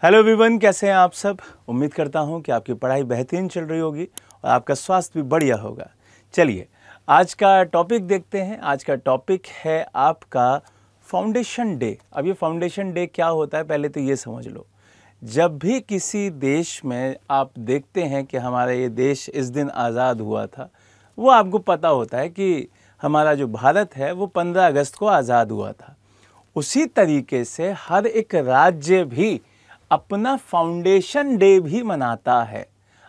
Hello everyone, कैसे हैं आप सब। उम्मीद करता हूं कि आपकी पढ़ाई बेहतरीन चल रही होगी और आपका स्वास्थ्य भी बढ़िया होगा। चलिए आज का टॉपिक देखते हैं। आज का टॉपिक है आपका फाउंडेशन डे। अब ये फाउंडेशन डे क्या होता है पहले तो ये समझ लो। जब भी किसी देश में आप देखते हैं कि हमारा ये देश इस दिन आज़ाद हुआ था, वो आपको पता होता है कि हमारा जो भारत है वो 15 अगस्त को आज़ाद हुआ था। उसी तरीके से हर एक राज्य भी अपना फाउंडेशन डे भी मनाता है।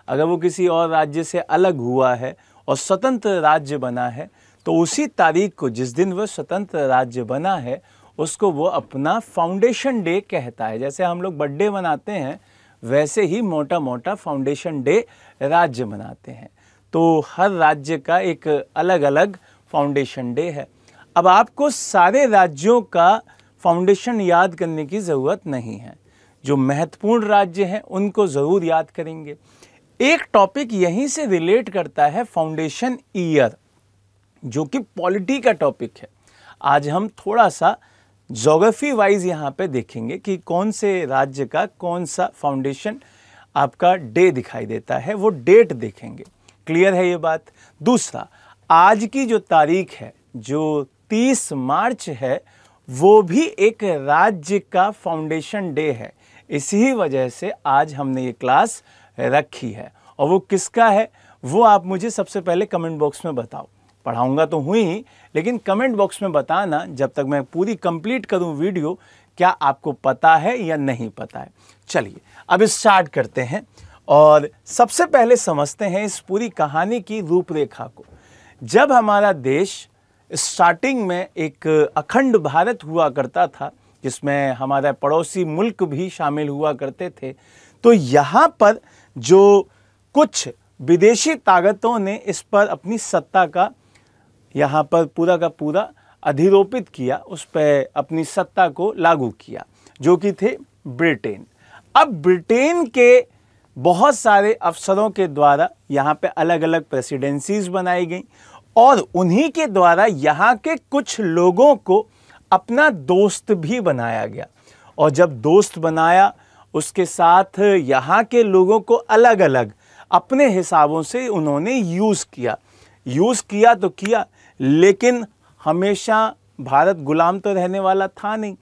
अगर वो किसी और राज्य से अलग हुआ है और स्वतंत्र राज्य बना है तो उसी तारीख को, जिस दिन वह स्वतंत्र राज्य बना है, उसको वो अपना फाउंडेशन डे कहता है। जैसे हम लोग बर्थडे मनाते हैं वैसे ही मोटा मोटा फाउंडेशन डे राज्य मनाते हैं। तो हर राज्य का एक अलग अलग फाउंडेशन डे है। अब आपको सारे राज्यों का फाउंडेशन याद करने की ज़रूरत नहीं है। जो महत्वपूर्ण राज्य हैं उनको ज़रूर याद करेंगे। एक टॉपिक यहीं से रिलेट करता है फाउंडेशन ईयर, जो कि पॉलिटी का टॉपिक है। आज हम थोड़ा सा ज्योग्राफी वाइज यहाँ पे देखेंगे कि कौन से राज्य का कौन सा फाउंडेशन आपका डे दिखाई देता है, वो डेट देखेंगे। क्लियर है ये बात। दूसरा, आज की जो तारीख है जो 30 मार्च है, वो भी एक राज्य का फाउंडेशन डे है। इसी वजह से आज हमने ये क्लास रखी है। और वो किसका है वो आप मुझे सबसे पहले कमेंट बॉक्स में बताओ। पढ़ाऊंगा तो हुई ही, लेकिन कमेंट बॉक्स में बताना जब तक मैं पूरी कंप्लीट करूं वीडियो, क्या आपको पता है या नहीं पता है। चलिए अब स्टार्ट करते हैं और सबसे पहले समझते हैं इस पूरी कहानी की रूपरेखा को। जब हमारा देश स्टार्टिंग में एक अखंड भारत हुआ करता था, जिसमें हमारा पड़ोसी मुल्क भी शामिल हुआ करते थे, तो यहाँ पर जो कुछ विदेशी ताकतों ने इस पर अपनी सत्ता का यहाँ पर पूरा का पूरा अधिरोपित किया, उस पर अपनी सत्ता को लागू किया, जो कि थे ब्रिटेन। अब ब्रिटेन के बहुत सारे अफसरों के द्वारा यहाँ पे अलग अलग प्रेसिडेंसीज बनाई गई और उन्हीं के द्वारा यहाँ के कुछ लोगों को अपना दोस्त भी बनाया गया। और जब दोस्त बनाया, उसके साथ यहाँ के लोगों को अलग अलग अपने हिसाबों से उन्होंने यूज़ किया तो किया, लेकिन हमेशा भारत गुलाम तो रहने वाला था नहीं।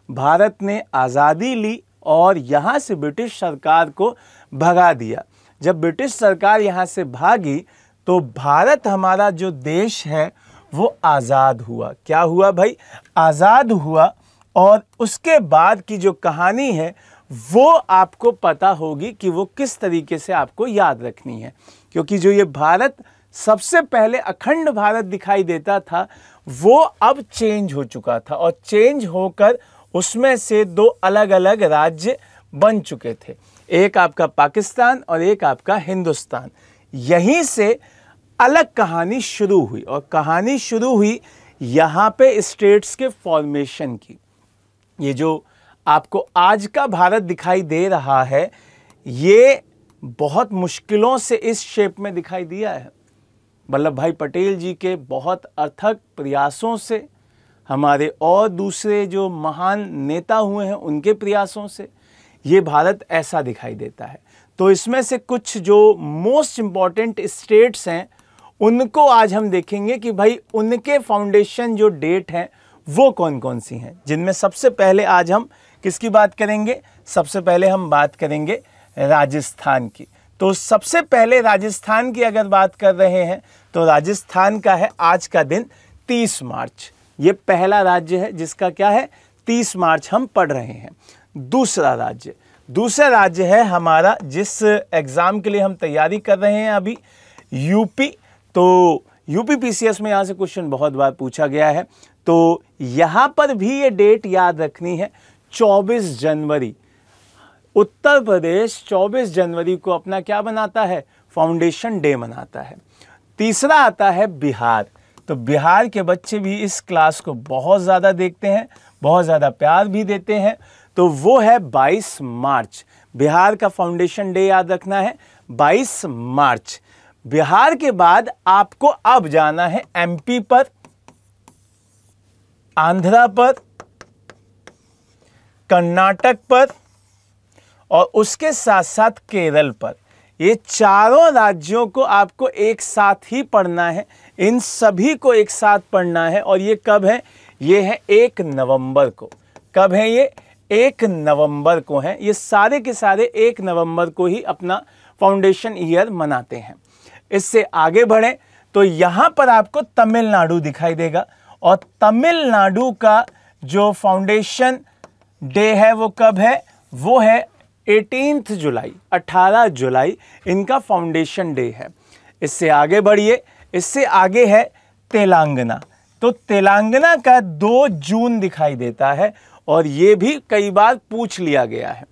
भारत ने आज़ादी ली और यहाँ से ब्रिटिश सरकार को भगा दिया। जब ब्रिटिश सरकार यहाँ से भागी तो भारत, हमारा जो देश है, वो आज़ाद हुआ। क्या हुआ भाई? आज़ाद हुआ। और उसके बाद की जो कहानी है वो आपको पता होगी कि वो किस तरीके से आपको याद रखनी है, क्योंकि जो ये भारत सबसे पहले अखंड भारत दिखाई देता था, वो अब चेंज हो चुका था और चेंज होकर उसमें से दो अलग अलग राज्य बन चुके थे। एक आपका पाकिस्तान और एक आपका हिंदुस्तान। यहीं से अलग कहानी शुरू हुई और कहानी शुरू हुई यहाँ पे स्टेट्स के फॉर्मेशन की। ये जो आपको आज का भारत दिखाई दे रहा है, ये बहुत मुश्किलों से इस शेप में दिखाई दिया है। वल्लभ भाई पटेल जी के बहुत अथक प्रयासों से, हमारे और दूसरे जो महान नेता हुए हैं उनके प्रयासों से ये भारत ऐसा दिखाई देता है। तो इसमें से कुछ जो मोस्ट इम्पॉर्टेंट स्टेट्स हैं उनको आज हम देखेंगे कि भाई उनके फाउंडेशन जो डेट हैं वो कौन कौन सी हैं, जिनमें सबसे पहले आज हम किसकी बात करेंगे? सबसे पहले हम बात करेंगे राजस्थान की। तो सबसे पहले राजस्थान की अगर बात कर रहे हैं तो राजस्थान का है आज का दिन 30 मार्च। ये पहला राज्य है जिसका क्या है 30 मार्च हम पढ़ रहे हैं। दूसरा राज्य है हमारा, जिस एग्ज़ाम के लिए हम तैयारी कर रहे हैं अभी, यूपी। तो यूपी पीसीएस में यहाँ से क्वेश्चन बहुत बार पूछा गया है, तो यहाँ पर भी ये डेट याद रखनी है, 24 जनवरी। उत्तर प्रदेश 24 जनवरी को अपना क्या बनाता है? फाउंडेशन डे मनाता है। तीसरा आता है बिहार। तो बिहार के बच्चे भी इस क्लास को बहुत ज़्यादा देखते हैं, बहुत ज़्यादा प्यार भी देते हैं, तो वो है 22 मार्च। बिहार का फाउंडेशन डे याद रखना है 22 मार्च। बिहार के बाद आपको अब जाना है एमपी पर, आंध्रा पर, कर्नाटक पर और उसके साथ साथ केरल पर। ये चारों राज्यों को आपको एक साथ ही पढ़ना है, इन सभी को एक साथ पढ़ना है। और ये कब है? ये है 1 नवंबर को। कब है ये? 1 नवंबर को है। ये सारे के सारे 1 नवंबर को ही अपना फाउंडेशन ईयर मनाते हैं। इससे आगे बढ़ें तो यहाँ पर आपको तमिलनाडु दिखाई देगा, और तमिलनाडु का जो फाउंडेशन डे है वो कब है? वो है 18 जुलाई, 18 जुलाई इनका फाउंडेशन डे है। इससे आगे बढ़िए, इससे आगे है तेलंगाना। तो तेलंगाना का 2 जून दिखाई देता है, और ये भी कई बार पूछ लिया गया है।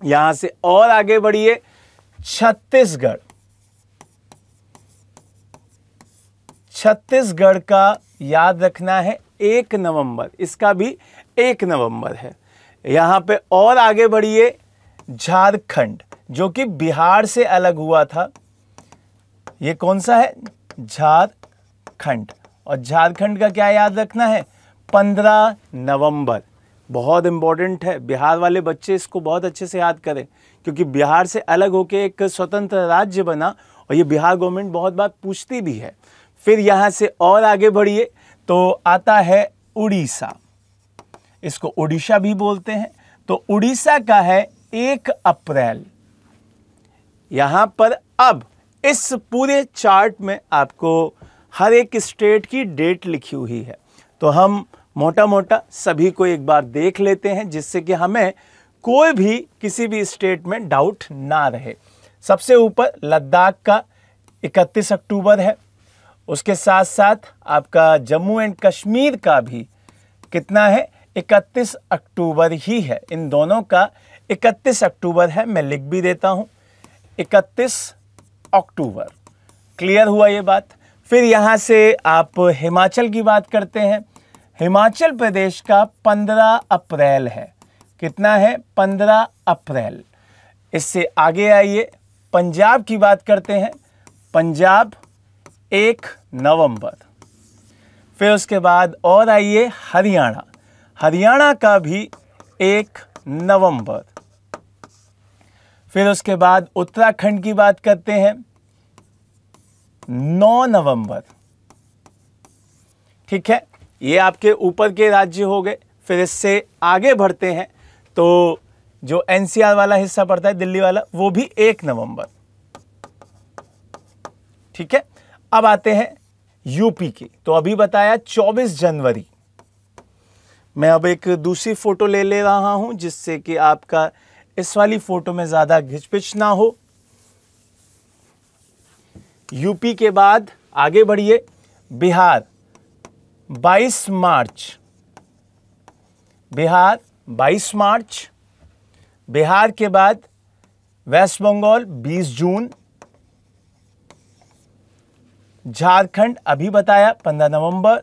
यहां से और आगे बढ़िए, छत्तीसगढ़। छत्तीसगढ़ का याद रखना है 1 नवंबर, इसका भी 1 नवंबर है। यहां पे और आगे बढ़िए, झारखंड, जो कि बिहार से अलग हुआ था। ये कौन सा है? झारखंड। और झारखंड का क्या याद रखना है? 15 नवंबर। बहुत इंपॉर्टेंट है, बिहार वाले बच्चे इसको बहुत अच्छे से याद करें, क्योंकि बिहार से अलग होकर एक स्वतंत्र राज्य बना, और ये बिहार गवर्नमेंट बहुत बार पूछती भी है। फिर यहाँ से और आगे बढ़िए तो आता है उड़ीसा। इसको उड़ीसा भी बोलते हैं। तो उड़ीसा का है 1 अप्रैल। यहां पर अब इस पूरे चार्ट में आपको हर एक स्टेट की डेट लिखी हुई है, तो हम मोटा मोटा सभी को एक बार देख लेते हैं, जिससे कि हमें कोई भी किसी भी स्टेट में डाउट ना रहे। सबसे ऊपर लद्दाख का 31 अक्टूबर है। उसके साथ साथ आपका जम्मू एंड कश्मीर का भी कितना है? 31 अक्टूबर ही है। इन दोनों का 31 अक्टूबर है। मैं लिख भी देता हूं, 31 अक्टूबर। क्लियर हुआ ये बात? फिर यहां से आप हिमाचल की बात करते हैं। हिमाचल प्रदेश का 15 अप्रैल है। कितना है? 15 अप्रैल। इससे आगे आइए, पंजाब की बात करते हैं। पंजाब 1 नवंबर। फिर उसके बाद और आइए हरियाणा। हरियाणा का भी 1 नवंबर। फिर उसके बाद उत्तराखंड की बात करते हैं, 9 नवंबर। ठीक है, ये आपके ऊपर के राज्य हो गए। फिर इससे आगे बढ़ते हैं तो जो एनसीआर वाला हिस्सा पड़ता है, दिल्ली वाला, वो भी 1 नवंबर। ठीक है, अब आते हैं यूपी की। तो अभी बताया 24 जनवरी। मैं अब एक दूसरी फोटो ले रहा हूं, जिससे कि आपका इस वाली फोटो में ज्यादा घिचपिच ना हो। यूपी के बाद आगे बढ़िए, बिहार 22 मार्च। बिहार 22 मार्च। बिहार के बाद वेस्ट बंगाल 20 जून। झारखंड अभी बताया 15 नवंबर।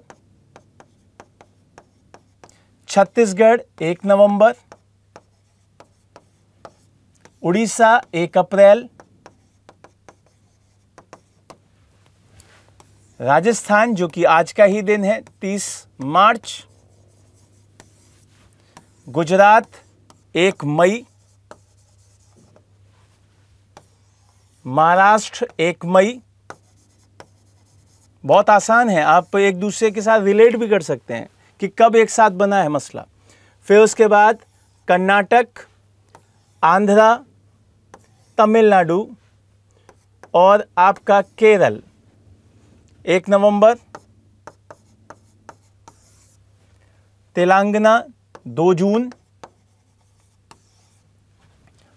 छत्तीसगढ़ 1 नवंबर। उड़ीसा 1 अप्रैल। राजस्थान, जो कि आज का ही दिन है, 30 मार्च। गुजरात 1 मई। महाराष्ट्र 1 मई। बहुत आसान है, आप एक दूसरे के साथ रिलेट भी कर सकते हैं कि कब एक साथ बना है मसला। फिर उसके बाद कर्नाटक, आंध्रा, तमिलनाडु और आपका केरल 1 नवंबर। तेलंगाना 2 जून।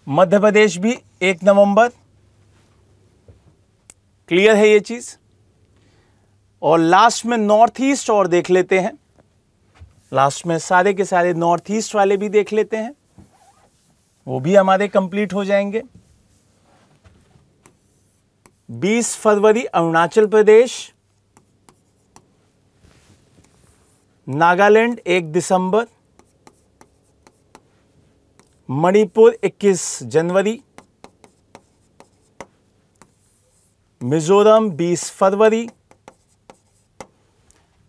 मध्य प्रदेश भी 1 नवंबर। क्लियर है ये चीज? और लास्ट में नॉर्थ ईस्ट और देख लेते हैं। लास्ट में सारे के सारे नॉर्थ ईस्ट वाले भी देख लेते हैं, वो भी हमारे कंप्लीट हो जाएंगे। 20 फरवरी अरुणाचल प्रदेश। नागालैंड 1 दिसंबर। मणिपुर 21 जनवरी। मिजोरम 20 फरवरी।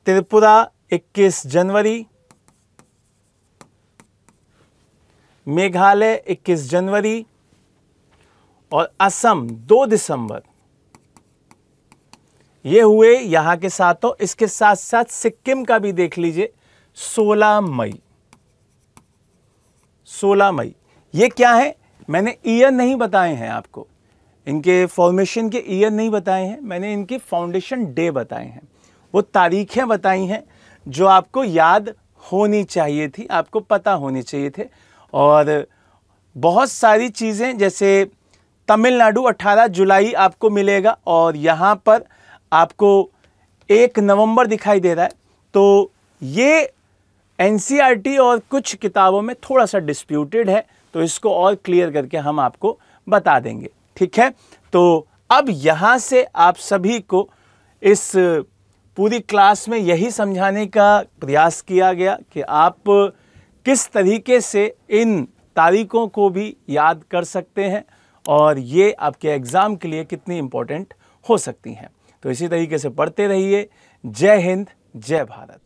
त्रिपुरा 21 जनवरी। मेघालय 21 जनवरी और असम 2 दिसंबर, ये हुए यहाँ के साथों। इसके साथ साथ सिक्किम का भी देख लीजिए 16 मई। 16 मई ये क्या है, मैंने ईयर नहीं बताए हैं आपको, इनके फॉर्मेशन के ईयर नहीं बताए हैं, मैंने इनके फाउंडेशन डे बताए हैं। वो तारीखें बताई हैं जो आपको याद होनी चाहिए थी, आपको पता होनी चाहिए थे। और बहुत सारी चीज़ें, जैसे तमिलनाडु 18 जुलाई आपको मिलेगा और यहाँ पर आपको 1 नवंबर दिखाई दे रहा है। तो ये एनसीईआरटी और कुछ किताबों में थोड़ा सा डिस्प्यूटेड है, तो इसको और क्लियर करके हम आपको बता देंगे, ठीक है। तो अब यहाँ से आप सभी को इस पूरी क्लास में यही समझाने का प्रयास किया गया कि आप किस तरीके से इन तारीखों को भी याद कर सकते हैं और ये आपके एग्ज़ाम के लिए कितनी इम्पोर्टेंट हो सकती हैं। तो इसी तरीके से पढ़ते रहिए। जय हिंद, जय भारत।